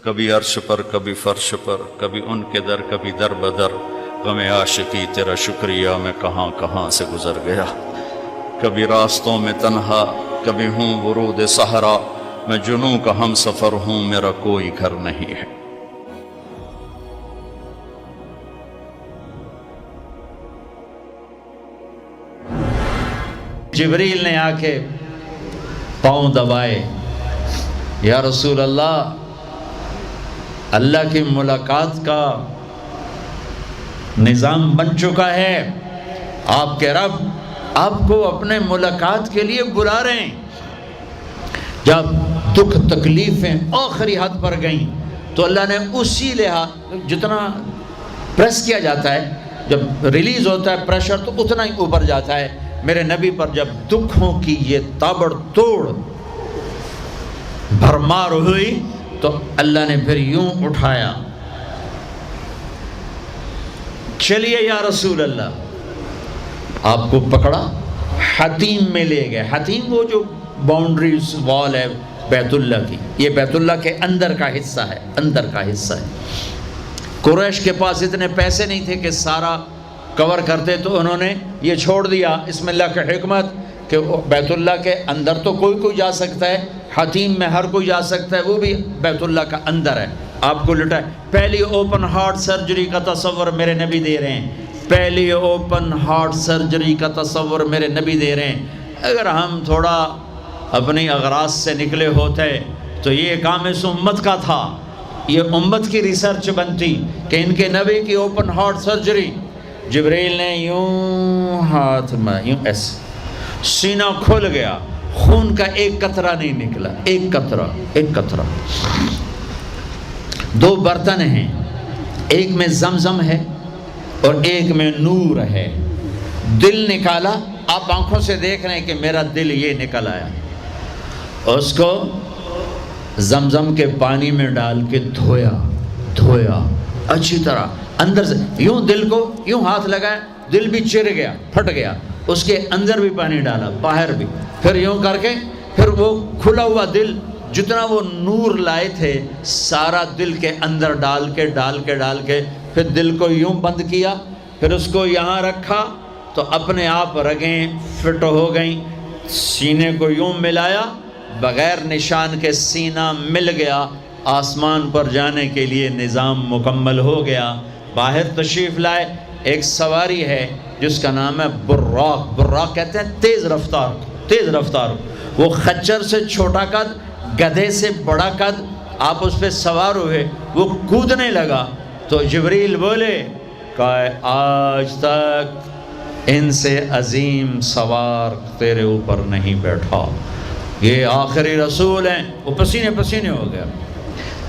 کبھی عرش پر کبھی فرش پر، کبھی ان کے در کبھی در بدر، غم عاشقی تیرا شکریہ میں کہاں کہاں سے گزر گیا، کبھی راستوں میں تنہا کبھی ہوں ورود صحرا، میں جنوں کا ہم سفر ہوں میرا کوئی گھر نہیں ہے۔ جبریل نے آ کے پاؤں دبائے، یا رسول اللہ، اللہ کی ملاقات کا نظام بن چکا ہے، آپ کے رب آپ کو اپنے ملاقات کے لیے بلا رہے ہیں۔ جب دکھ تکلیفیں آخری حد پر گئیں تو اللہ نے اسی لحاظ، جتنا پریس کیا جاتا ہے، جب ریلیز ہوتا ہے پریشر تو اتنا ہی اوپر جاتا ہے، میرے نبی پر جب دکھوں کی یہ تابڑ توڑ بھرمار ہوئی تو اللہ نے پھر یوں اٹھایا، چلیے یا رسول اللہ، آپ کو پکڑا، حتیم میں لے گئے۔ حتیم وہ جو باؤنڈریز وال ہے بیت اللہ کی، یہ بیت اللہ کے اندر کا حصہ ہے، اندر کا حصہ ہے۔ قریش کے پاس اتنے پیسے نہیں تھے کہ سارا کور کرتے، تو انہوں نے یہ چھوڑ دیا، اس میں اللہ کی حکمت کہ بیت اللہ کے اندر تو کوئی جا سکتا ہے، حتیم میں ہر کوئی جا سکتا ہے، وہ بھی بیت اللہ کا اندر ہے۔ آپ کو لٹائے، پہلی اوپن ہارٹ سرجری کا تصور میرے نبی دے رہے ہیں، پہلی اوپن ہارٹ سرجری کا تصور میرے نبی دے رہے ہیں۔ اگر ہم تھوڑا اپنی اغراض سے نکلے ہوتے تو یہ کام اس امت کا تھا، یہ امت کی ریسرچ بنتی کہ ان کے نبی کی اوپن ہارٹ سرجری۔ جبریل نے یوں ہاتھ میں یوں ایسے، سینہ کھل گیا، خون کا ایک قطرہ نہیں نکلا، ایک قطرہ۔ دو برتن ہیں، ایک میں زمزم ہے اور ایک میں نور ہے۔ دل نکالا، آپ آنکھوں سے دیکھ رہے ہیں کہ میرا دل یہ نکل آیا، اس کو زمزم کے پانی میں ڈال کے دھویا اچھی طرح، اندر سے یوں دل کو یوں ہاتھ لگایا، دل بھی چر گیا، پھٹ گیا، اس کے اندر بھی پانی ڈالا، باہر بھی، پھر یوں کر کے، پھر وہ کھلا ہوا دل جتنا وہ نور لائے تھے سارا دل کے اندر ڈال کے پھر دل کو یوں بند کیا، پھر اس کو یہاں رکھا تو اپنے آپ رگیں فٹ ہو گئیں، سینے کو یوں ملایا، بغیر نشان کے سینہ مل گیا، آسمان پر جانے کے لیے نظام مکمل ہو گیا۔ باہر تشریف لائے، ایک سواری ہے جس کا نام ہے براق کہتے ہیں تیز رفتار، وہ خچر سے چھوٹا قد، گدھے سے بڑا قد، آپ اس پہ سوار ہوئے، وہ کودنے لگا تو جبریل بولے کہ آج تک ان سے عظیم سوار تیرے اوپر نہیں بیٹھا، یہ آخری رسول ہیں۔ وہ پسینے ہو گیا۔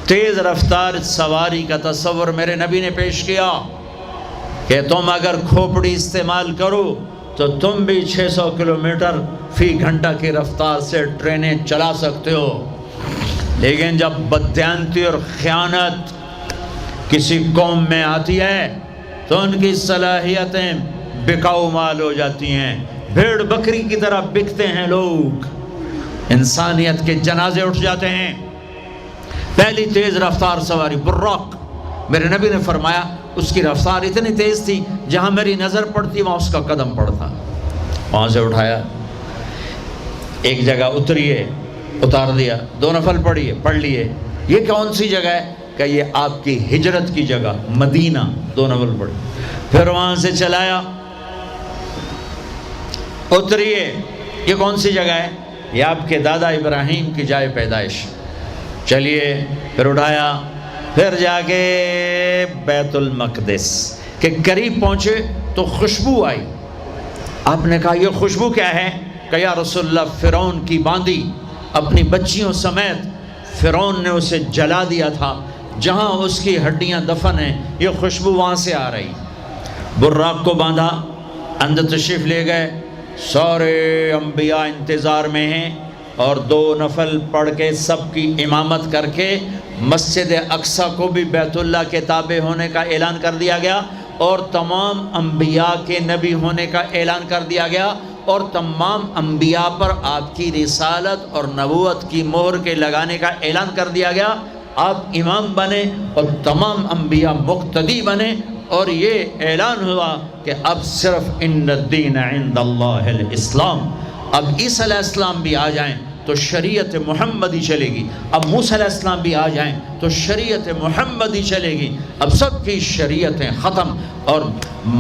تیز رفتار سواری کا تصور میرے نبی نے پیش کیا کہ تم اگر کھوپڑی استعمال کرو تو تم بھی 600 کلومیٹر فی گھنٹہ کی رفتار سے ٹرینیں چلا سکتے ہو، لیکن جب بددیانتی اور خیانت کسی قوم میں آتی ہے تو ان کی صلاحیتیں بکاؤ مال ہو جاتی ہیں، بھیڑ بکری کی طرح بکتے ہیں لوگ، انسانیت کے جنازے اٹھ جاتے ہیں۔ پہلی تیز رفتار سواری براق، میرے نبی نے فرمایا اس کی رفتار اتنی تیز تھی جہاں میری نظر پڑتی وہاں اس کا قدم پڑتا، وہاں سے اٹھایا، ایک جگہ اتار دیا، 2 نفل پڑھ لیے، یہ کون سی جگہ ہے کہ یہ آپ کی ہجرت کی جگہ مدینہ، 2 نفل پڑھی، پھر وہاں سے چلایا، اتریے، یہ کون سی جگہ ہے، یہ آپ کے دادا ابراہیم کی جائے پیدائش، چلیے، پھر اٹھایا، پھر جا کے بیت المقدس کے قریب پہنچے تو خوشبو آئی، آپ نے کہا یہ خوشبو کیا ہے؟ کہ یا رسول اللہ، فرعون کی باندی اپنی بچیوں سمیت فرعون نے اسے جلا دیا تھا، جہاں اس کی ہڈیاں دفن ہیں، یہ خوشبو وہاں سے آ رہی۔ براق کو باندھا، اندر تشریف لے گئے، سارے انبیاء انتظار میں ہیں، اور 2 نفل پڑھ کے سب کی امامت کر کے مسجد اقصیٰ کو بھی بیت اللہ کے تابع ہونے کا اعلان کر دیا گیا، اور تمام انبیاء کے نبی ہونے کا اعلان کر دیا گیا، اور تمام انبیاء پر آپ کی رسالت اور نبوت کی مہر کے لگانے کا اعلان کر دیا گیا۔ آپ امام بنے اور تمام انبیاء مقتدی بنے، اور یہ اعلان ہوا کہ اب صرف ان الدین عند اللہ الاسلام، اب عیسیٰ علیہ السلام بھی آ جائیں تو شریعت محمدی چلے گی، اب موسیٰ علیہ السلام بھی آ جائیں تو شریعت محمدی چلے گی، اب سب کی شریعتیں ختم، اور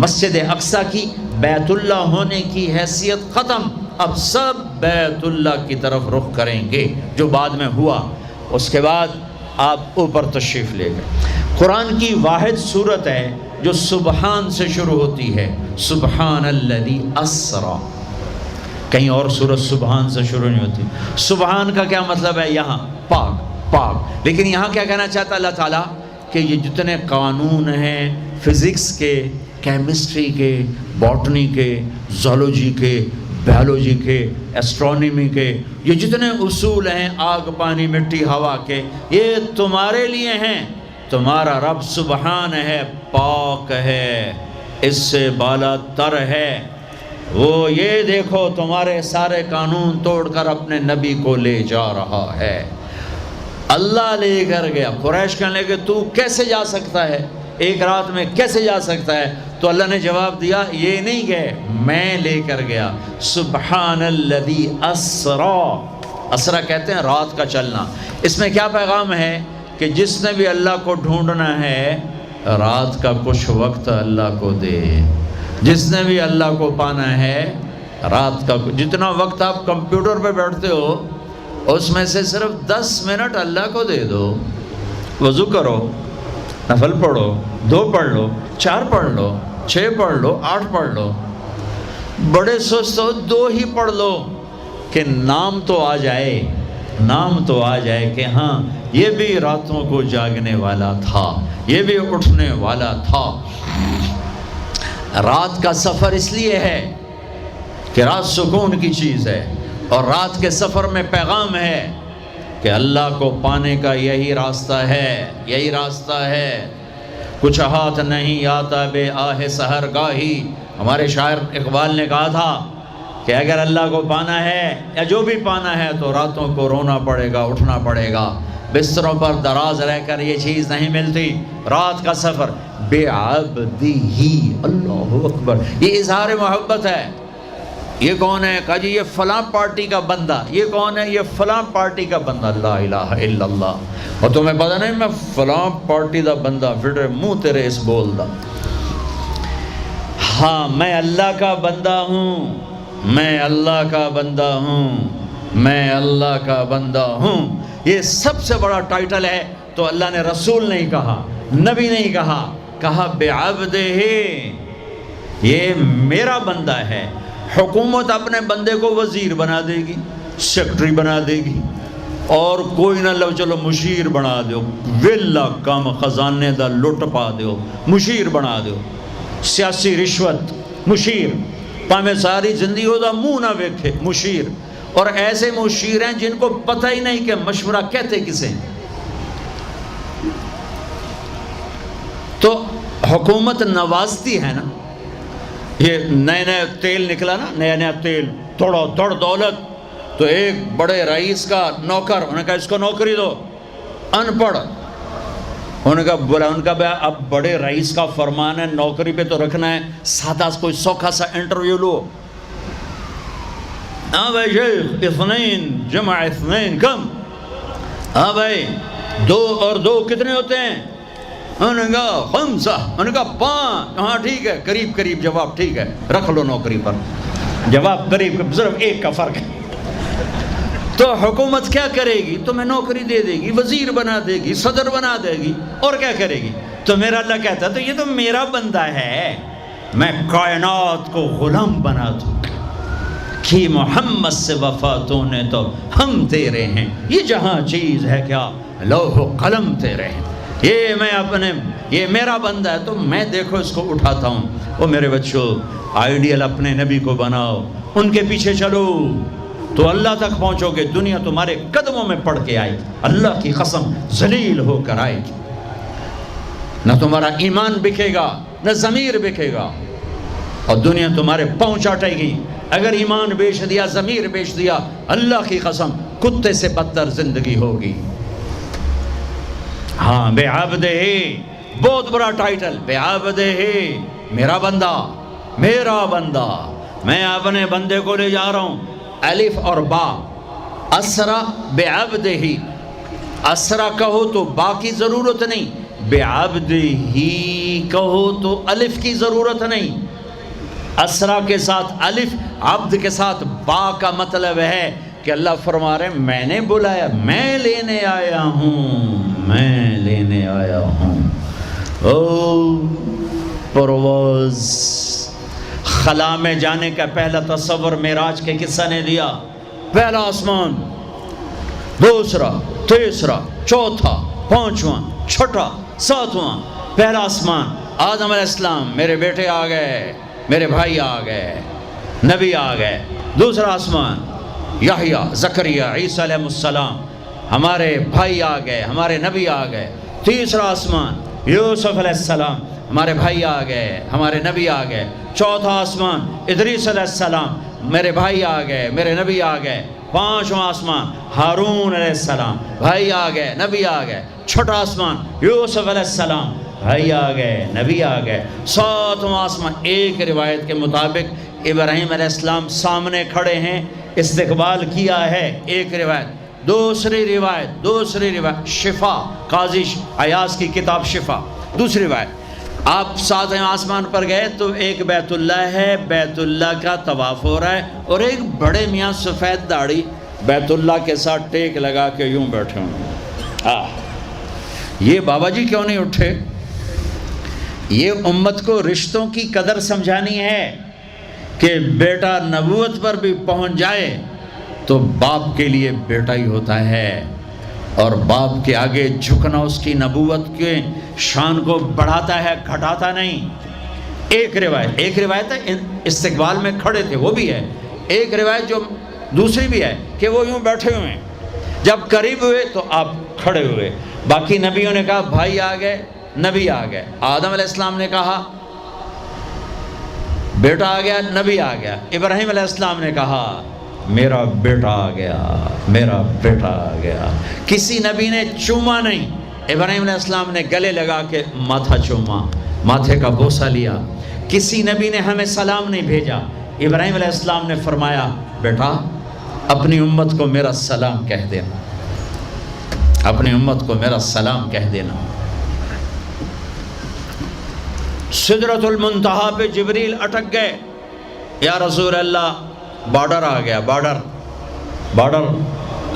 مسجد اقصیٰ کی بیت اللہ ہونے کی حیثیت ختم، اب سب بیت اللہ کی طرف رخ کریں گے، جو بعد میں ہوا۔ اس کے بعد آپ اوپر تشریف لے گئے۔ قرآن کی واحد صورت ہے جو سبحان سے شروع ہوتی ہے، سبحان الذی اسرا، کہیں اور سورت سبحان سے شروع نہیں ہوتی۔ سبحان کا کیا مطلب ہے؟ یہاں پاک پاک، لیکن یہاں کیا کہنا چاہتا اللہ تعالیٰ کہ یہ جتنے قانون ہیں فزکس کے، کیمسٹری کے، باٹنی کے، زولوجی کے، بیولوجی کے، ایسٹرونومی کے، یہ جتنے اصول ہیں آگ پانی مٹی ہوا کے، یہ تمہارے لیے ہیں۔ تمہارا رب سبحان ہے، پاک ہے، اس سے بالا تر ہے، وہ یہ دیکھو تمہارے سارے قانون توڑ کر اپنے نبی کو لے جا رہا ہے۔ اللہ لے کر گیا۔ قریش کہنے لگے تو کیسے جا سکتا ہے، ایک رات میں کیسے جا سکتا ہے؟ تو اللہ نے جواب دیا یہ نہیں گئے، میں لے کر گیا۔ سبحان الذی اسرا، اسرا کہتے ہیں رات کا چلنا۔ اس میں کیا پیغام ہے کہ جس نے بھی اللہ کو ڈھونڈنا ہے رات کا کچھ وقت اللہ کو دے، جس نے بھی اللہ کو پانا ہے رات کا جتنا وقت آپ کمپیوٹر پہ بیٹھتے ہو اس میں سے صرف 10 منٹ اللہ کو دے دو۔ وضو کرو، نفل پڑھو، 2 پڑھ لو، 4 پڑھ لو، 6 پڑھ لو، 8 پڑھ لو، بڑے سست ہو 2 ہی پڑھ لو، کہ نام تو آ جائے، نام تو آ جائے کہ ہاں یہ بھی راتوں کو جاگنے والا تھا، یہ بھی اٹھنے والا تھا۔ رات کا سفر اس لیے ہے کہ رات سکون کی چیز ہے، اور رات کے سفر میں پیغام ہے کہ اللہ کو پانے کا یہی راستہ ہے، یہی راستہ ہے۔ کچھ ہاتھ نہیں آتا بے آہ سحر گاہی، ہمارے شاعر اقبال نے کہا تھا کہ اگر اللہ کو پانا ہے یا جو بھی پانا ہے تو راتوں کو رونا پڑے گا، اٹھنا پڑے گا، بستروں پر دراز رہ کر یہ چیز نہیں ملتی۔ رات کا سفر بے عبدی، اللہ اکبر، یہ اظہار محبت ہے۔ یہ کون ہے؟ کہا جی یہ فلاں پارٹی کا بندہ۔ یہ کون ہے؟ یہ فلاں پارٹی کا بندہ۔ لا الہ الا اللہ۔ اور تمہیں پتہ نہیں میں فلاں پارٹی دا بندہ، پھر منہ تیرے اس بول دا، ہاں میں اللہ کا بندہ ہوں، میں اللہ کا بندہ ہوں، میں اللہ کا بندہ ہوں۔ یہ سب سے بڑا ٹائٹل ہے۔ تو اللہ نے رسول نہیں کہا، نبی نہیں کہا، کہا بعبدہ، یہ میرا بندہ ہے۔ حکومت اپنے بندے کو وزیر بنا دے گی، سیکٹری بنا دے گی، اور کوئی نہ لو چلو مشیر بنا دو، ویلا کم خزانے دا لٹ پا دو، مشیر بنا دو، سیاسی رشوت مشیر، پامے ساری زندگی ہو دا منہ نہ ویکھے مشیر۔ اور ایسے مشیر ہیں جن کو پتہ ہی نہیں کہ مشورہ کہتے کسے۔ تو حکومت نوازتی ہے نا، یہ نئے نئے تیل نکلا نا، نیا نیا تیل، تھوڑا دوڑ دولت، تو ایک بڑے رئیس کا نوکر، انہوں نے کہا اس کو نوکری دو، ان پڑھ، انہوں نے کہا بولا، ان کا اب بڑے رئیس کا فرمان ہے نوکری پہ تو رکھنا ہے، سادہ کوئی سوکھا سا انٹرویو لو۔ ہاں بھائی شیخ، 2 جمع 2 کم؟ ہاں بھائی 2 اور 2 کتنے ہوتے ہیں؟ انہوں نے کہا 5، انہوں نے کہا 5، ہاں ٹھیک ہے، قریب قریب جواب، ٹھیک ہے رکھ لو نوکری پر، جواب قریب، صرف 1 کا فرق ہے۔ تو حکومت کیا کرے گی؟ تمہیں نوکری دے دے گی، وزیر بنا دے گی، صدر بنا دے گی، اور کیا کرے گی؟ تو میرا اللہ کہتا ہے تو یہ تو میرا بندہ ہے، میں کائنات کو غلام بنا دوں کہ محمد سے وفا تو نے تو ہم تیرے ہیں، یہ جہاں چیز ہے کیا لوح و قلم تیرے ہیں، یہ میرا بندہ ہے تو میں دیکھو اس کو اٹھاتا ہوں۔ وہ میرے بچوں، آئیڈیل اپنے نبی کو بناؤ، ان کے پیچھے چلو تو اللہ تک پہنچو گے، دنیا تمہارے قدموں میں پڑ کے آئے گی، اللہ کی قسم ذلیل ہو کر آئے گی، نہ تمہارا ایمان بکے گا نہ ضمیر بکے گا، اور دنیا تمہارے پاؤں چاٹے گی۔ اگر ایمان بیچ دیا، ضمیر بیچ دیا، اللہ کی قسم کتے سے بدتر زندگی ہوگی۔ ہاں بعبدہ، بہت بڑا ٹائٹل، بعبدہ، میرا بندہ، میرا بندہ، میں اپنے بندے کو لے جا رہا ہوں۔ الف اور با، اسرا بعبدہ، اسرا کہو تو با کی ضرورت نہیں، بعبدہ کہو تو الف کی ضرورت نہیں۔ اسرا کے ساتھ الف، عبد کے ساتھ با کا مطلب ہے کہ اللہ فرما رہے ہیں میں نے بلایا، میں لینے آیا ہوں، میں لینے آیا ہوں۔ او پرواز، خلا میں جانے کا پہلا تصور معراج کے قصہ نے دیا۔ پہلا آسمان، دوسرا، تیسرا، چوتھا، پانچواں، چھٹا، ساتواں۔ پہلا آسمان، آدم علیہ السلام، میرے بیٹے آ گئے، میرے بھائی آ گئے، نبی آ گئے۔ دوسرا آسمان، یحییٰ، زکریا، عیسیٰ علیہ السلام، ہمارے بھائی آ گئے، ہمارے نبی آ گئے۔ تیسرا آسمان، یوسف علیہ السلام، ہمارے بھائی آ گئے، ہمارے نبی آ گئے۔ چوتھا آسمان، ادریس علیہ السلام، میرے بھائی آ گئے، میرے نبی آ گئے۔ پانچواں آسمان، ہارون علیہ السلام، بھائی آ گئے، نبی آ گئے۔ چھٹا آسمان، یوسف علیہ السلام، بھائی آ گئے، نبی آ گئے۔ ساتواں آسمان، ایک روایت کے مطابق ابراہیم علیہ السلام سامنے کھڑے ہیں، استقبال کیا ہے، ایک روایت۔ دوسری روایت شفا، قاضی عیاض کی کتاب شفا، دوسری روایت، آپ ساتویں آسمان پر گئے تو ایک بیت اللہ ہے، بیت اللہ کا طواف ہو رہا ہے، اور ایک بڑے میاں سفید داڑھی بیت اللہ کے ساتھ ٹیک لگا کے یوں بیٹھے ہوں۔ یہ بابا جی کیوں نہیں اٹھے؟ یہ امت کو رشتوں کی قدر سمجھانی ہے کہ بیٹا نبوت پر بھی پہنچ جائے تو باپ کے لیے بیٹا ہی ہوتا ہے، اور باپ کے آگے جھکنا اس کی نبوت کے شان کو بڑھاتا ہے، گھٹاتا نہیں۔ ایک روایت ہے استقبال میں کھڑے تھے، وہ بھی ہے۔ ایک روایت جو دوسری بھی ہے کہ وہ یوں بیٹھے ہوئے ہیں، جب قریب ہوئے تو آپ کھڑے ہوئے۔ باقی نبیوں نے کہا بھائی آ گئے، نبی آ گئے۔ آدم علیہ السلام نے کہا بیٹا آ گیا، نبی آ گیا۔ ابراہیم علیہ السلام نے کہا میرا بیٹا آ گیا، میرا بیٹا آ گیا۔ کسی نبی نے چوما نہیں، ابراہیم علیہ السلام نے گلے لگا کے ماتھا چوما، ماتھے کا بوسہ لیا۔ کسی نبی نے ہمیں سلام نہیں بھیجا، ابراہیم علیہ السلام نے فرمایا بیٹا اپنی امت کو میرا سلام کہہ دینا، اپنی امت کو میرا سلام کہہ دینا۔ سدرۃ المنتہا پہ جبریل اٹک گئے، یا رسول اللہ بارڈر آ گیا، بارڈر،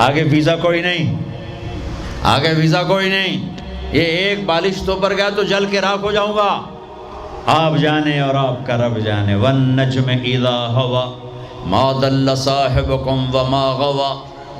آگے ویزا کوئی نہیں، آگے ویزا کوئی نہیں، یہ ایک بالش تو پر گیا تو جل کے راکھ ہو جاؤں گا۔ آپ جانے اور آپ کا رب جانے۔ وَالنَّجْمِ إِذَا هَوَى مَا ضَلَّ صَاحِبُكُمْ وَمَا غَوَى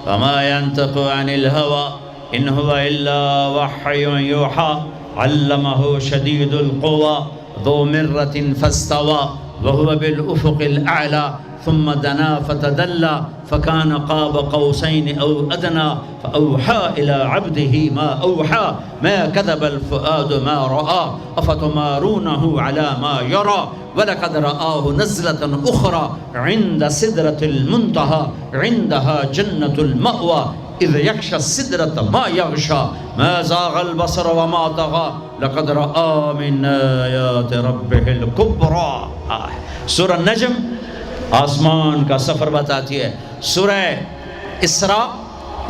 وَمَا يَنطِقُ عَنِ الْهَوَى إِنْ هُوَ إِلَّا وَحْيٌ يُوحَىٰ عَلَّمَهُ شَدِيدُ الْقُوَىٰ ذُو مِرَّةٍ فَاسْتَوَىٰ وَهُوَ بِالْأُفُقِ الْأَعْلَىٰ ثم دنا فتدلى فكان قاب قوسين أو أدنى فأوحى إلى عبده ما أوحى ما كذب الفؤاد ما رأى أفتمارونه على ما يرى ولقد رآه نزلة أخرى عند سدرة المنتهى عندها جنة المأوى إذ يغشى السدرة ما يغشى ما زاغ البصر وما طغى لقد رأى من آيات ربه الكبرى۔ سورہ نجم آسمان کا سفر بتاتی ہے، سورہ اسراء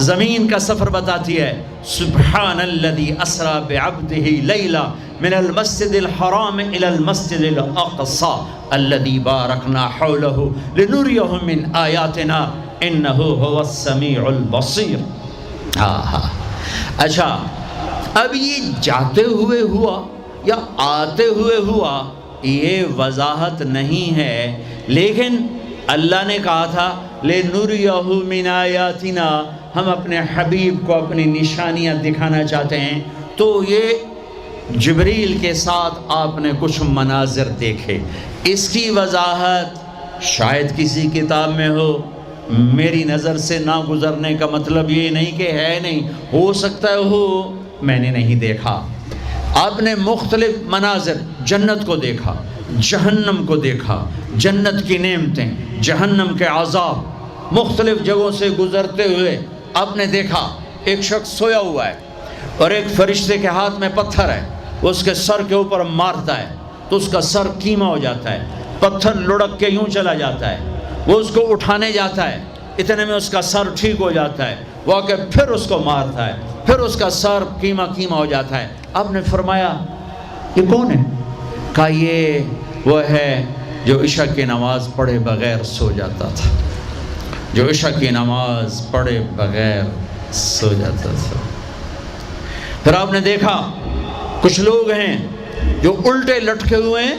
زمین کا سفر بتاتی ہے۔ سبحان الذی اسرا بعبدہ لیلا من المسجد الحرام الى المسجد الاقصى الذی بارکنا حولہ لنریہ من آیاتنا انہ هو السمیع البصیر۔ اچھا اب یہ جاتے ہوئے ہوا یا آتے ہوئے ہوا یہ وضاحت نہیں ہے، لیکن اللہ نے کہا تھا لِنُرِيَهُ مِنْ آیَاتِنَا، ہم اپنے حبیب کو اپنی نشانیاں دکھانا چاہتے ہیں۔ تو یہ جبریل کے ساتھ آپ نے کچھ مناظر دیکھے، اس کی وضاحت شاید کسی کتاب میں ہو، میری نظر سے نہ گزرنے کا مطلب یہ نہیں کہ ہے نہیں، ہو سکتا ہے ہو، میں نے نہیں دیکھا۔ آپ نے مختلف مناظر، جنت کو دیکھا، جہنم کو دیکھا، جنت کی نعمتیں، جہنم کے عذاب، مختلف جگہوں سے گزرتے ہوئے آپ نے دیکھا ایک شخص سویا ہوا ہے، اور ایک فرشتے کے ہاتھ میں پتھر ہے، وہ اس کے سر کے اوپر مارتا ہے تو اس کا سر کیما ہو جاتا ہے، پتھر لڑک کے یوں چلا جاتا ہے، وہ اس کو اٹھانے جاتا ہے، اتنے میں اس کا سر ٹھیک ہو جاتا ہے، وہ آ کے پھر اس کو مارتا ہے، پھر اس کا سر کیما ہو جاتا ہے۔ آپ نے فرمایا یہ کون ہے؟ کہا یہ وہ ہے جو عشاء کی نماز پڑھے بغیر سو جاتا تھا، جو عشاء کی نماز پڑھے بغیر سو جاتا تھا۔ پھر آپ نے دیکھا کچھ لوگ ہیں جو الٹے لٹکے ہوئے ہیں،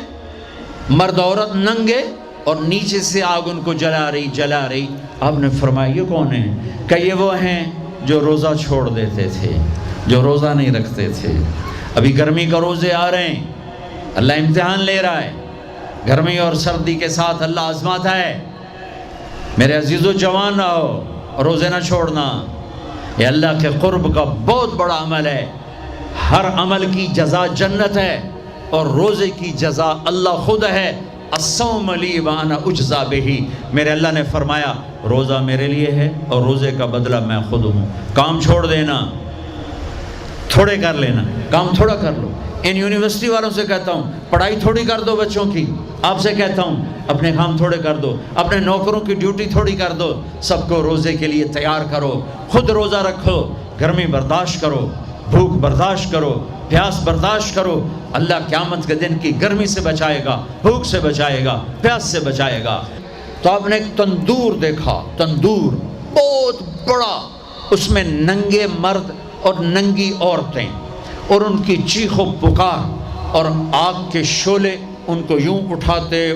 مرد عورت ننگے، اور نیچے سے آگ ان کو جلا رہی۔ آپ نے فرمایا یہ کون ہیں؟ کہ یہ وہ ہیں جو روزہ چھوڑ دیتے تھے، جو روزہ نہیں رکھتے تھے۔ ابھی گرمی کا روزے آ رہے ہیں، اللہ امتحان لے رہا ہے، گرمی اور سردی کے ساتھ اللہ آزماتا ہے۔ میرے عزیزو جوان رہو، روزے نہ چھوڑنا، یہ اللہ کے قرب کا بہت بڑا عمل ہے۔ ہر عمل کی جزا جنت ہے، اور روزے کی جزا اللہ خود ہے۔ الصوم لی وانا اجزا بہ، میرے اللہ نے فرمایا روزہ میرے لیے ہے اور روزے کا بدلہ میں خود ہوں۔ کام چھوڑ دینا، تھوڑے کر لینا، کام تھوڑا کر لو۔ ان یونیورسٹی والوں سے کہتا ہوں پڑھائی تھوڑی کر دو بچوں کی، آپ سے کہتا ہوں اپنے کام تھوڑے کر دو، اپنے نوکروں کی ڈیوٹی تھوڑی کر دو، سب کو روزے کے لیے تیار کرو، خود روزہ رکھو، گرمی برداشت کرو، بھوک برداشت کرو، پیاس برداشت کرو۔ اللہ قیامت کے دن کی گرمی سے بچائے گا، بھوک سے بچائے گا، پیاس سے بچائے گا۔ تو آپ نے ایک تندور دیکھا، تندور بہت بڑا، اس میں ننگے مرد اور ننگی عورتیں، اور ان کی چیخ و پکار، اور آگ کے شعلے ان کو یوں اٹھاتے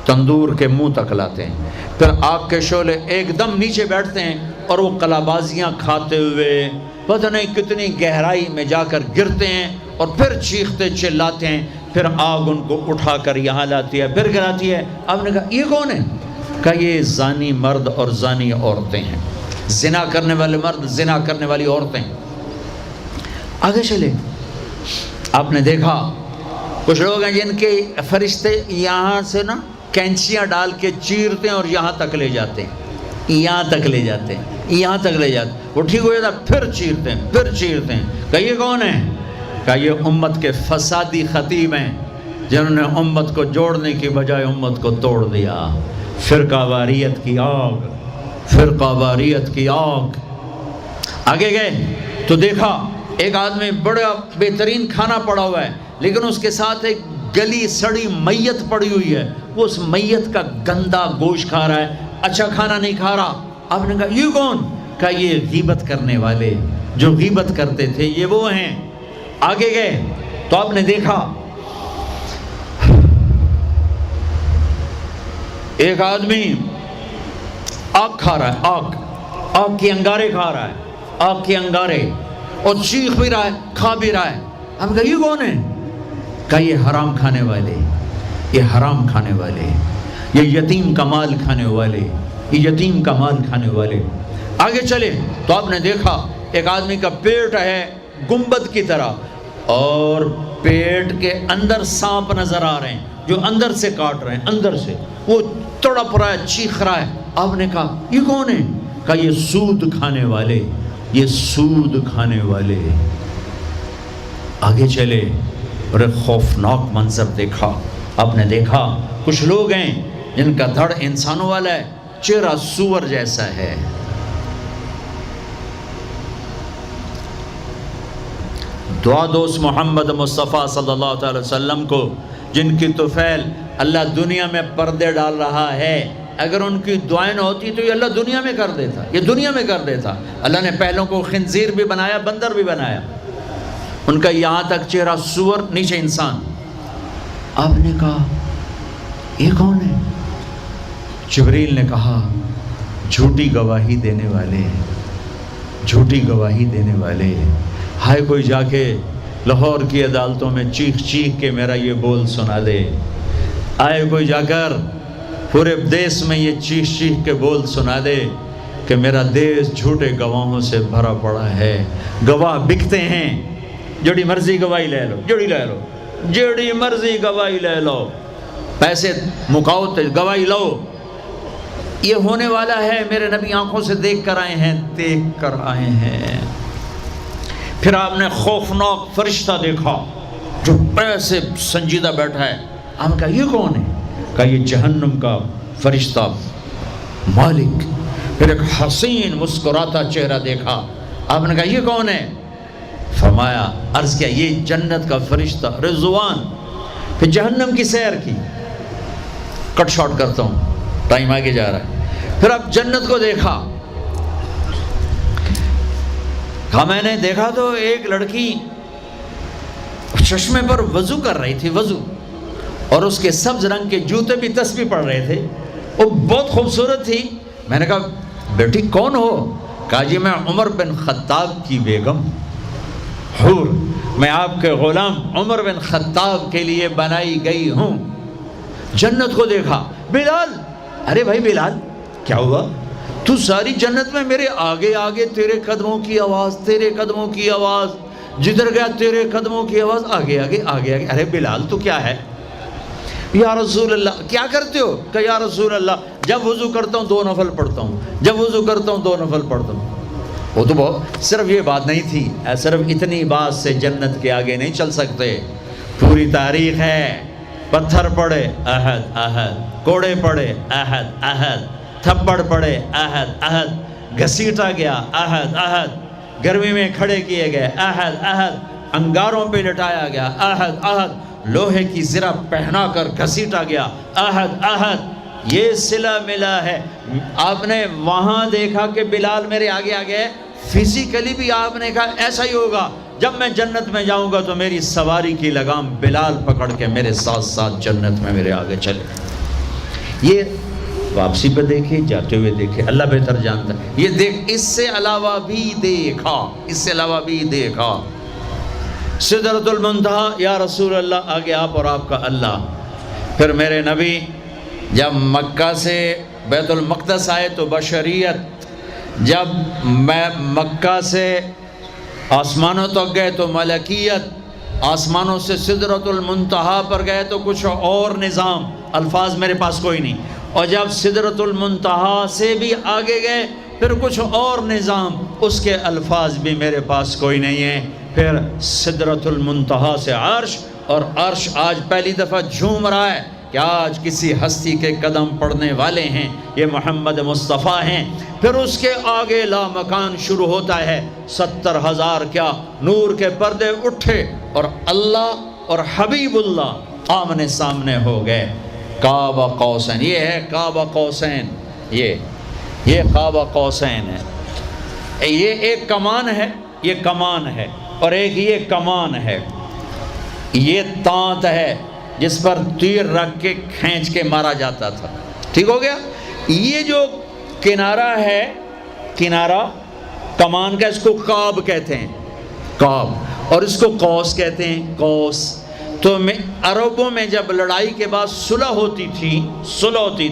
تندور کے منہ تک لاتے ہیں، پھر آگ کے شعلے ایک دم نیچے بیٹھتے ہیں، اور وہ کلابازیاں کھاتے ہوئے پتہ نہیں کتنی گہرائی میں جا کر گرتے ہیں، اور پھر چیختے چلاتے ہیں، پھر آگ ان کو اٹھا کر یہاں لاتی ہے، پھر گراتی ہے۔ آپ نے کہا یہ کون ہے؟ کہا یہ زانی مرد اور زانی عورتیں ہیں، زنا کرنے والے مرد، زنا کرنے والی عورتیں۔ آگے چلے، آپ نے دیکھا کچھ لوگ ہیں جن کے فرشتے یہاں سے نا کینچیاں ڈال کے چیرتے ہیں اور یہاں تک لے جاتے ہیں، یہاں تک لے جاتے ہیں، یہاں تک لے جاتے ہیں، وہ ٹھیک ہو جاتا پھر چیرتے ہیں، پھر چیرتے ہیں۔ کہ یہ کون ہے؟ کہ یہ امت کے فسادی خطیب ہیں، جنہوں نے امت کو جوڑنے کی بجائے امت کو توڑ دیا۔ فرقہ واریت کی آگ، فرقہ واریت کی آگ۔ آگے گئے تو دیکھا ایک آدمی بڑا بہترین کھانا پڑا ہوا ہے، لیکن اس کے ساتھ ایک گلی سڑی میت پڑی ہوئی ہے، وہ اس میت کا گندا گوشت کھا رہا ہے، اچھا کھانا نہیں کھا رہا۔ آپ نے کہا یہ کون؟ کہا یہ غیبت کرنے والے، جو غیبت کرتے تھے یہ وہ ہیں۔ آگے گئے تو آپ نے دیکھا ایک آدمی آگ کھا رہا ہے، آگ کے انگارے کھا رہا ہے، آگ کے انگارے، اور چیخ بھی رہا ہے، کھا بھی رہا ہے۔ آپ نے کہا یہ کون ہے؟ کہا یہ حرام کھانے والے، یہ حرام کھانے والے، یہ یتیم کا مال کھانے والے، یہ یتیم کا مال کھانے والے۔ آگے چلے تو آپ نے دیکھا ایک آدمی کا پیٹ ہے گنبد کی طرح، اور پیٹ کے اندر سانپ نظر آ رہے ہیں جو اندر سے کاٹ رہے ہیں، اندر سے وہ تڑپ رہا ہے، چیخ رہا ہے۔ آپ نے کہا یہ کون ہے؟ کہا یہ سود کھانے والے، یہ سود کھانے والے۔ آگے چلے اور ایک خوفناک منظر دیکھا۔ آپ نے دیکھا کچھ لوگ ہیں جن کا دھڑ انسانوں والا ہے، چہرہ سور جیسا ہے۔ دعا دوست محمد مصطفیٰ صلی اللہ تعالی وسلم کو، جن کی طفیل اللہ دنیا میں پردے ڈال رہا ہے، اگر ان کی دعائیں نہ ہوتی تو یہ اللہ دنیا میں کر دیتا، یہ دنیا میں کر دیتا۔ اللہ نے پہلوں کو خنزیر بھی بنایا، بندر بھی بنایا، ان کا یہاں تک چہرہ سور، نیچے انسان۔ آپ نے کہا یہ کون ہے؟ جبریل نے کہا جھوٹی گواہی دینے والے، جھوٹی گواہی دینے والے۔ ہائے کوئی جا کے لاہور کی عدالتوں میں چیخ چیخ کے میرا یہ بول سنا دے، آئے کوئی جا کر پورے دیس میں یہ چیخ چیخ کے بول سنا دے کہ میرا دیس جھوٹے گواہوں سے بھرا پڑا ہے، گواہ بکتے ہیں، جڑی مرضی گواہی لے لو، جڑی مرضی گواہی لے لو، پیسے مکاؤ تو گواہی لو۔ یہ ہونے والا ہے، میرے نبی آنکھوں سے دیکھ کر آئے ہیں، دیکھ کر آئے ہیں۔ پھر آپ نے خوفناک فرشتہ دیکھا جو ایسے سنجیدہ بیٹھا ہے۔ آپ نے کہا یہ کون ہے؟ کہا یہ جہنم کا فرشتہ مالک۔ پھر ایک حسین مسکراتا چہرہ دیکھا۔ آپ نے کہا یہ کون ہے؟ فرمایا، عرض کیا یہ جنت کا فرشتہ رضوان۔ پھر جہنم کی سیر کی۔ کٹ شارٹ کرتا ہوں، ٹائم آگے جا رہا ہے۔ پھر اب جنت کو دیکھا۔ کہا میں نے دیکھا تو ایک لڑکی چشمے پر وضو کر رہی تھی، وضو، اور اس کے سبز رنگ کے جوتے بھی تسبیح پڑھ رہے تھے، وہ بہت خوبصورت تھی۔ میں نے کہا بیٹی کون ہو؟ کہا جی میں عمر بن خطاب کی بیگم حور، میں آپ کے غلام عمر بن خطاب کے لیے بنائی گئی ہوں۔ جنت کو دیکھا۔ بلال، ارے بھائی بلال کیا ہوا؟ تو ساری جنت میں میرے آگے آگے، تیرے قدموں کی آواز، تیرے قدموں کی آواز، جدھر گیا تیرے قدموں کی آواز، آگے آگے آگے آگے۔ ارے بلال تو کیا ہے؟ یا رسول اللہ کیا کرتے ہو؟ کہ یا رسول اللہ جب وضو کرتا ہوں 2 نفل پڑھتا ہوں، جب وضو کرتا ہوں 2 نفل پڑھتا ہوں۔ وہ تو بہت، صرف یہ بات نہیں تھی، صرف اتنی بات سے جنت کے آگے نہیں چل سکتے، پوری تاریخ ہے۔ پتھر پڑے احد احد، کوڑے پڑے احد احد، تھپڑ پڑے احد احد، گھسیٹا گیا احد احد، گرمی میں کھڑے کیے گئے احد احد، انگاروں پہ لٹایا گیا احد احد، لوہے کی زرہ پہنا کر گھسیٹا گیا احد احد۔ یہ صلہ ملا ہے۔ آپ نے وہاں دیکھا کہ بلال میرے آگے آگے ہے، فزیکلی بھی آپ نے کہا ایسا ہی ہوگا، جب میں جنت میں جاؤں گا تو میری سواری کی لگام بلال پکڑ کے میرے ساتھ ساتھ جنت میں میرے آگے چلے۔ یہ واپسی پہ دیکھے، جاتے ہوئے دیکھے، اللہ بہتر جانتا ہے۔ یہ دیکھ، اس سے علاوہ بھی دیکھا، اس سے علاوہ بھی دیکھا۔ سدرۃ المنتہا، یا رسول اللہ آگے آپ اور آپ کا اللہ۔ پھر میرے نبی جب مکہ سے بیت المقدس آئے تو بشریت، جب میں مکہ سے آسمانوں تک گئے تو ملکیت، آسمانوں سے سدرۃ المنتہا پر گئے تو کچھ اور نظام، الفاظ میرے پاس کوئی نہیں، اور جب سدرۃ المنتہا سے بھی آگے گئے پھر کچھ اور نظام، اس کے الفاظ بھی میرے پاس کوئی نہیں ہے۔ پھر سدرۃ المنتہا سے عرش، اور عرش آج پہلی دفعہ جھوم رہا ہے کہ آج کسی ہستی کے قدم پڑنے والے ہیں، یہ محمد مصطفیٰ ہیں۔ پھر اس کے آگے لامکان شروع ہوتا ہے، 70,000 کیا نور کے پردے اٹھے، اور اللہ اور حبیب اللہ آمنے سامنے ہو گئے۔ کعبہ قوسین، یہ ہے کعبہ قوسین، یہ کعبہ قوسین ہے۔ یہ ایک کمان ہے، یہ کمان ہے، اور ایک یہ کمان ہے، یہ تانت ہے جس پر تیر رکھ کے کھینچ کے مارا جاتا تھا۔ ٹھیک ہو گیا؟ یہ جو کنارہ ہے، کنارہ کمان کا، اس کو قاب کہتے ہیں، قاب، اور اس کو قوس کہتے ہیں، قوس۔ تو عربوں میں جب لڑائی کے بعد صلح ہوتی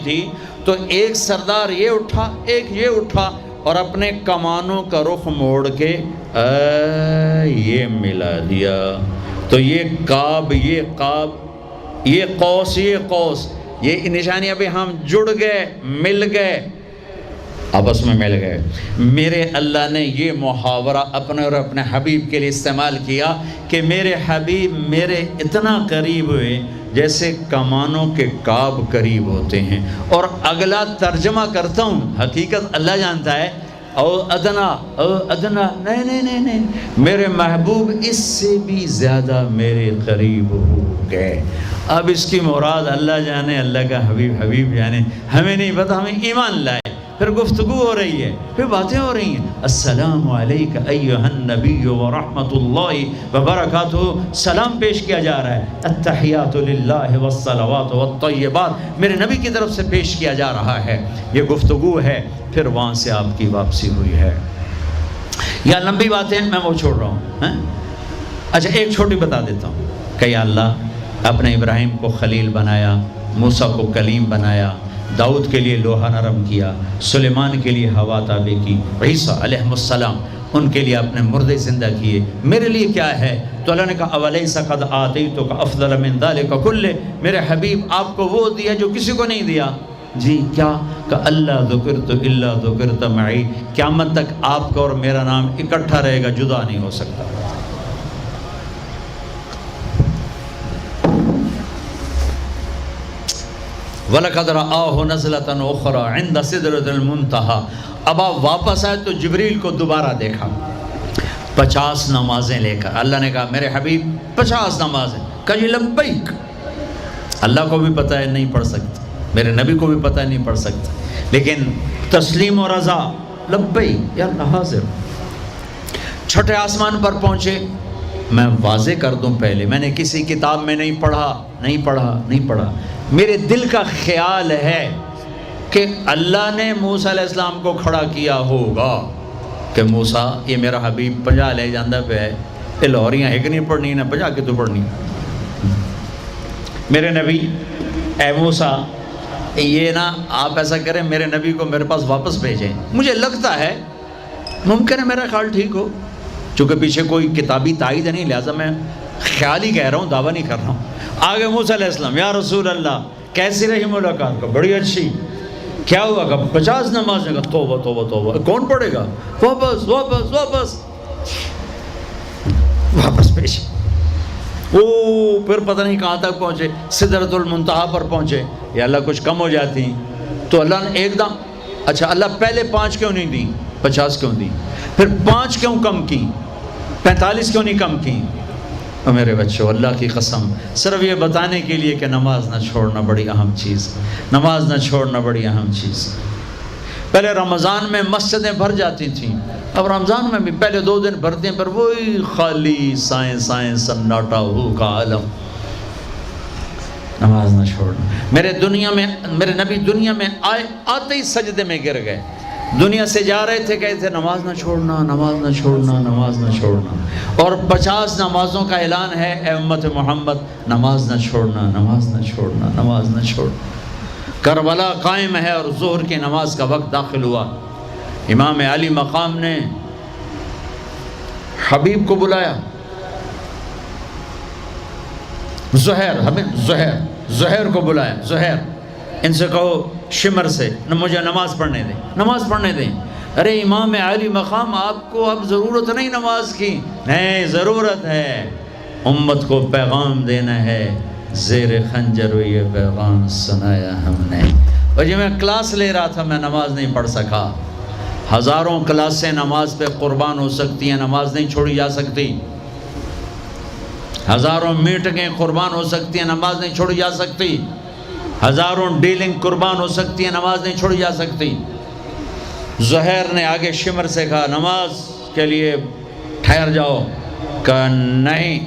تھی تو ایک سردار یہ اٹھا، ایک یہ اٹھا، اور اپنے کمانوں کا رخ موڑ کے یہ ملا دیا، تو یہ قاب، یہ قاب، یہ قوس، یہ قوس، یہ نشانیاں بھی ہم جڑ گئے، مل گئے، آپس میں مل گئے۔ میرے اللہ نے یہ محاورہ اپنے اور اپنے حبیب کے لیے استعمال کیا کہ میرے حبیب میرے اتنا قریب ہوئے جیسے کمانوں کے قاب قریب ہوتے ہیں۔ اور اگلا ترجمہ کرتا ہوں، حقیقت اللہ جانتا ہے، او ادنا، او ادنا، نہیں، میرے محبوب اس سے بھی زیادہ میرے قریب ہو گئے۔ اب اس کی مراد اللہ جانے، اللہ کا حبیب جانے، ہمیں نہیں پتہ، ہمیں ایمان لائے۔ پھر گفتگو ہو رہی ہے، پھر باتیں ہو رہی ہیں، السلام علیک ایھا النبی ورحمۃ اللہ وبرکاتہ، سلام پیش کیا جا رہا ہے، التحیات للہ والصلوات والطیبات میرے نبی کی طرف سے پیش کیا جا رہا ہے، یہ گفتگو ہے۔ پھر وہاں سے آپ کی واپسی ہوئی ہے۔ یا لمبی باتیں میں وہ چھوڑ رہا ہوں۔ اچھا ایک چھوٹی بتا دیتا ہوں کہ یا اللہ اپنے ابراہیم کو خلیل بنایا، موسیٰ کو کلیم بنایا، داؤد کے لیے لوہا نرم کیا، سلیمان کے لیے ہوا تابع کی، عیسیٰ علیہ السلام ان کے لیے اپنے مردے زندہ کیے، میرے لیے کیا ہے؟ تو اللہ نے کہا اولیس قد آتیتک افضل من ذلک کلہ، میرے حبیب آپ کو وہ دیا جو کسی کو نہیں دیا۔ جی کیا؟ کہ اللہ ذکرت الا ذکرت معی، قیامت تک آپ کا اور میرا نام اکٹھا رہے گا، جدا نہیں ہو سکتا۔ وَلَقَدْ رَآهُ نَزْلَةً أُخْرَى عِنْدَ سِدْرَةِ الْمُنْتَهَى۔ اب آپ واپس آئے تو جبریل کو دوبارہ دیکھا 50 نمازیں لے کر۔ اللہ نے کہا میرے حبیب 50 نمازیں، کہا جی لبیک۔ اللہ کو بھی پتہ ہے نہیں پڑھ سکتے، میرے نبی کو بھی پتہ ہے نہیں پڑھ سکتے، لیکن تسلیم و رضا، لبیک یا اللہ حاضر۔ چھٹے آسمان پر پہنچے، میں واضح کر دوں پہلے، میں نے کسی کتاب میں نہیں پڑھا، میرے دل کا خیال ہے کہ اللہ نے موسیٰ علیہ السلام کو کھڑا کیا ہوگا کہ موسیٰ یہ میرا حبیب 50 لے جاندہ پہ ہے، یہ لاہوریاں ایک نہیں پڑھنی نہ 50 کے تو پڑھنی۔ میرے نبی اے موسیٰ یہ نا آپ ایسا کریں، میرے نبی کو میرے پاس واپس بھیجیں، مجھے لگتا ہے ممکن ہے میرا خیال ٹھیک ہو، چونکہ پیچھے کوئی کتابی تائید نہیں، لہٰذا میں خیال ہی کہہ رہا ہوں، دعویٰ نہیں کر رہا ہوں۔ آگے موسیٰ علیہ السلام، یا رسول اللہ کیسی رہی ملاقات؟ کا بڑی اچھی۔ کیا ہوا؟ کہ 50 نمازیں کا توبہ توبہ توبہ، کون پڑھے گا؟ واپس واپس واپس واپس پیش۔ پھر پتہ نہیں کہاں تک پہنچے، سدرۃ المنتہا پر پہنچے۔ یا اللہ کچھ کم ہو جاتی تو اللہ نے ایک دم، اچھا اللہ پہلے 5 کیوں نہیں دی، 50 کیوں دی؟ پھر 5 کیوں کم کی، 45 کیوں نہیں کم کی؟ اور میرے بچوں اللہ کی قسم، صرف یہ بتانے کے لیے کہ نماز نہ چھوڑنا بڑی اہم چیز، نماز نہ چھوڑنا بڑی اہم چیز۔ پہلے رمضان میں مسجدیں بھر جاتی تھیں، اب رمضان میں بھی پہلے 2 دن بھرتے ہیں، پر وہی خالی سائیں سناٹا ہو کا عالم۔ نماز نہ چھوڑنا۔ میرے نبی دنیا میں آتے ہی سجدے میں گر گئے، دنیا سے جا رہے تھے، کہتے تھے نماز نہ چھوڑنا، نماز نہ چھوڑنا، نماز نہ چھوڑنا۔ اور 50 نمازوں کا اعلان ہے، اے امت محمد نماز نہ چھوڑنا، نماز نہ چھوڑنا، نماز نہ چھوڑنا۔ کربلا قائم ہے اور ظہر کی نماز کا وقت داخل ہوا، امام علی مقام نے حبیب کو بلایا، زہیر کو بلایا، زہیر ان سے کہو شمر سے مجھے نماز پڑھنے دیں۔ ارے امام علی مقام آپ کو اب ضرورت نہیں نماز کی، نہیں ضرورت ہے، امت کو پیغام دینا ہے، زیر خنجر یہ پیغام سنایا ہم نے۔ اور جب میں کلاس لے رہا تھا میں نماز نہیں پڑھ سکا، ہزاروں کلاسیں نماز پہ قربان ہو سکتی ہیں، نماز نہیں چھوڑی جا سکتی، ہزاروں میٹنگیں قربان ہو سکتی ہیں، نماز نہیں چھوڑی جا سکتی، ہزاروں ڈیلنگ قربان ہو سکتی ہیں، نماز نہیں چھوڑی جا سکتی۔ زہیر نے آگے شمر سے کہا نماز کے لیے ٹھہر جاؤ، کہا نہیں،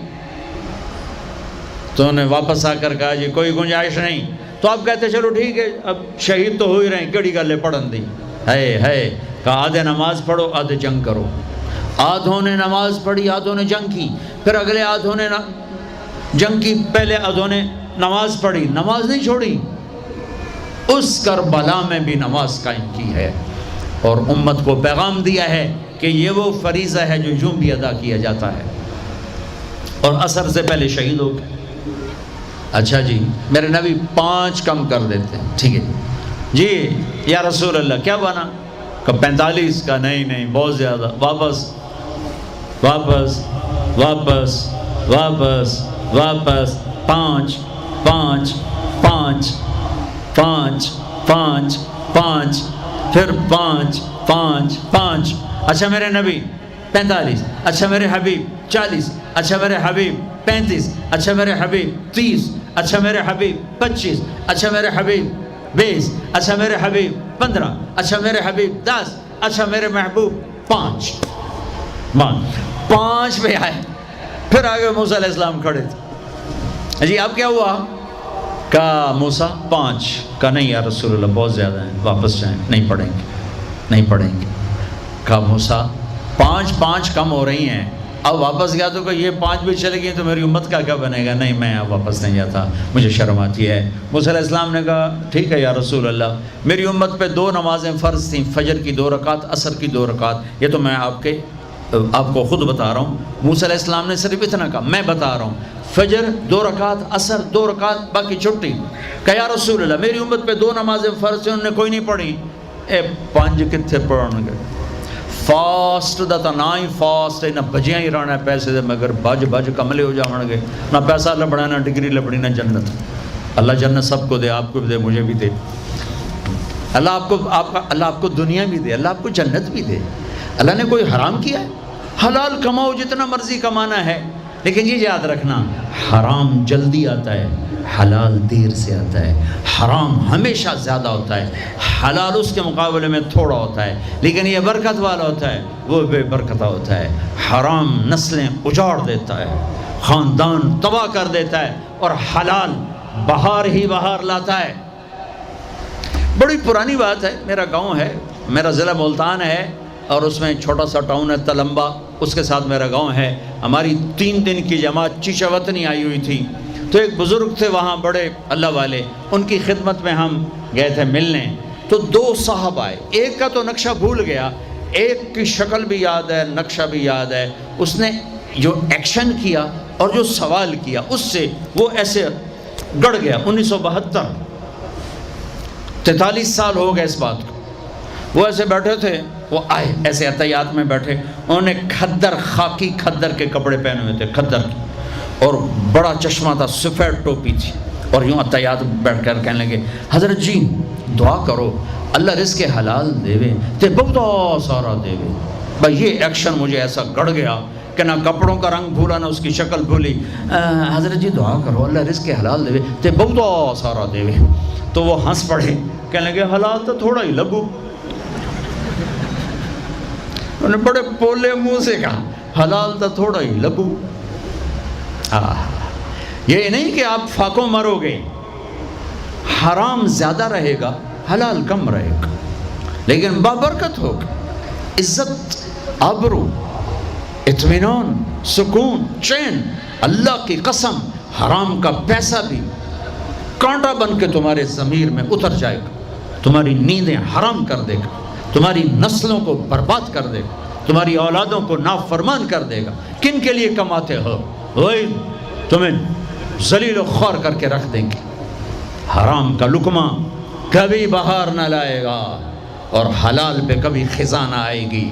تو نے واپس آ کر کہا جی کوئی گنجائش نہیں، تو آپ کہتے چلو ٹھیک ہے اب شہید تو ہو ہی رہے ہیں، کیڑی گلے پڑھن دی ہے، کہا آدھے نماز پڑھو آدھے جنگ کرو۔ آدھوں نے نماز پڑھی، آدھوں نے جنگ کی، پھر اگلے آدھوں نے جنگ کی، پہلے آدھوں نے نماز پڑھی، نماز نہیں چھوڑی، اس کربلا میں بھی نماز قائم کی ہے، اور امت کو پیغام دیا ہے کہ یہ وہ فریضہ ہے جو یوں بھی ادا کیا جاتا ہے، اور عصر سے پہلے شہید ہو گئے۔ اچھا جی میرے نبی 5 کم کر دیتے ہیں، ٹھیک ہے جی یا رسول اللہ کیا بنا؟ کہ 45، کا نہیں بہت زیادہ، واپس واپس واپس واپس واپس 5 5 5 5 5 5 پھر 5 5 5۔ اچھا میرے نبی 45، اچھا میرے حبیب 40، اچھا میرے حبیب 35، اچھا میرے حبیب 30، اچھا میرے حبیب 25، اچھا میرے حبیب 20، اچھا میرے حبیب 15، اچھا میرے حبیب 10، اچھا میرے محبوب 5 پہ آئے۔ پھر آگے موسیٰ علیہ السلام کھڑے تھے، جی اب کیا ہوا؟ کہا موسیٰ 5، کہا نہیں یا رسول اللہ بہت زیادہ ہیں، واپس جائیں، نہیں پڑھیں گے۔ کہا موسیٰ 5 کم ہو رہی ہیں، اب واپس گیا تو کہ یہ 5 بھی چلے گئی تو میری امت کا کیا بنے گا؟ نہیں میں اب واپس نہیں جاتا، مجھے شرم آتی ہے۔ موسیٰ علیہ السلام نے کہا ٹھیک ہے یا رسول اللہ، میری امت پہ 2 نمازیں فرض تھیں، فجر کی 2 رکعت، عصر کی 2 رکعت، یہ تو میں آپ کے آپ کو خود بتا رہا ہوں، موسیٰ علیہ السلام نے صرف اتنا کہا، میں بتا رہا ہوں فجر 2 رکعت، عصر 2 رکعت، باقی چھٹی. کہ یا رسول اللہ میری امت پہ 2 نمازیں فرض ہیں، انہوں نے کوئی نہیں پڑھی. 5 کتنے پڑھن گے؟ فاسٹ دا تا نہ ہی فاسٹ ہے، نہ بجیاں ہی رہنا ہے پیسے دے مگر بج کملے ہو جاؤں گے، نہ پیسہ لبڑا نہ ڈگری لبڑی نہ جنت. اللہ جنت سب کو دے، آپ کو بھی دے، مجھے بھی دے. اللہ آپ کو دنیا بھی دے، اللہ آپ کو جنت بھی دے. اللہ نے کوئی حرام کیا ہے؟ حلال کماؤ جتنا مرضی کمانا ہے، لیکن یہ یاد رکھنا حرام جلدی آتا ہے، حلال دیر سے آتا ہے. حرام ہمیشہ زیادہ ہوتا ہے، حلال اس کے مقابلے میں تھوڑا ہوتا ہے، لیکن یہ برکت والا ہوتا ہے، وہ بے برکتہ ہوتا ہے. حرام نسلیں اجاڑ دیتا ہے، خاندان تباہ کر دیتا ہے، اور حلال بہار ہی بہار لاتا ہے. بڑی پرانی بات ہے، میرا گاؤں ہے، میرا ضلع ملتان ہے، اور اس میں چھوٹا سا ٹاؤن ہے تلمبا، اس کے ساتھ میرا گاؤں ہے. ہماری 3 دن کی جماعت چیچا وطنی آئی ہوئی تھی، تو ایک بزرگ تھے وہاں بڑے اللہ والے، ان کی خدمت میں ہم گئے تھے ملنے. تو 2 صاحب آئے، ایک کا تو نقشہ بھول گیا، ایک کی شکل بھی یاد ہے، نقشہ بھی یاد ہے. اس نے جو ایکشن کیا اور جو سوال کیا اس سے وہ ایسے گڑ گیا. 1972، 43 سال ہو گئے اس بات کو. وہ ایسے بیٹھے تھے، وہ آئے ایسے عطیات میں بیٹھے، انہوں نے کھدر، خاکی کھدر کے کپڑے پہنے ہوئے تھے، کھدر کے، اور بڑا چشمہ تھا، سفید ٹوپی تھی، اور یوں عطیات بیٹھ کر کہنے لگے حضرت جی دعا کرو اللہ رزق حلال دے تے بہت سارا دے. بھائی یہ ایکشن مجھے ایسا گڑ گیا کہ نہ کپڑوں کا رنگ بھولا نہ اس کی شکل بھولی. حضرت جی دعا کرو اللہ رزق حلال دے تے بہت سارا دے. تو وہ ہنس پڑے، کہنے لگے حلال تو تھوڑا ہی لبو. انہوں نے بڑے پولے منہ سے کہا حلال تو تھوڑا ہی لبو. یہ نہیں کہ آپ فاقوں مرو گے، حرام زیادہ رہے گا، حلال کم رہے گا، لیکن بابرکت ہوگا. عزت، آبرو، اطمینان، سکون، چین. اللہ کی قسم حرام کا پیسہ بھی کانٹا بن کے تمہارے ضمیر میں اتر جائے گا، تمہاری نیندیں حرام کر دے گا، تمہاری نسلوں کو برباد کر دے گا، تمہاری اولادوں کو نافرمان کر دے گا. کن کے لیے کماتے ہو؟ وہی تمہیں ذلیل و خوار کر کے رکھ دیں گے. حرام کا لقمہ کبھی بہار نہ لائے گا، اور حلال پہ کبھی خزاں نہ آئے گی.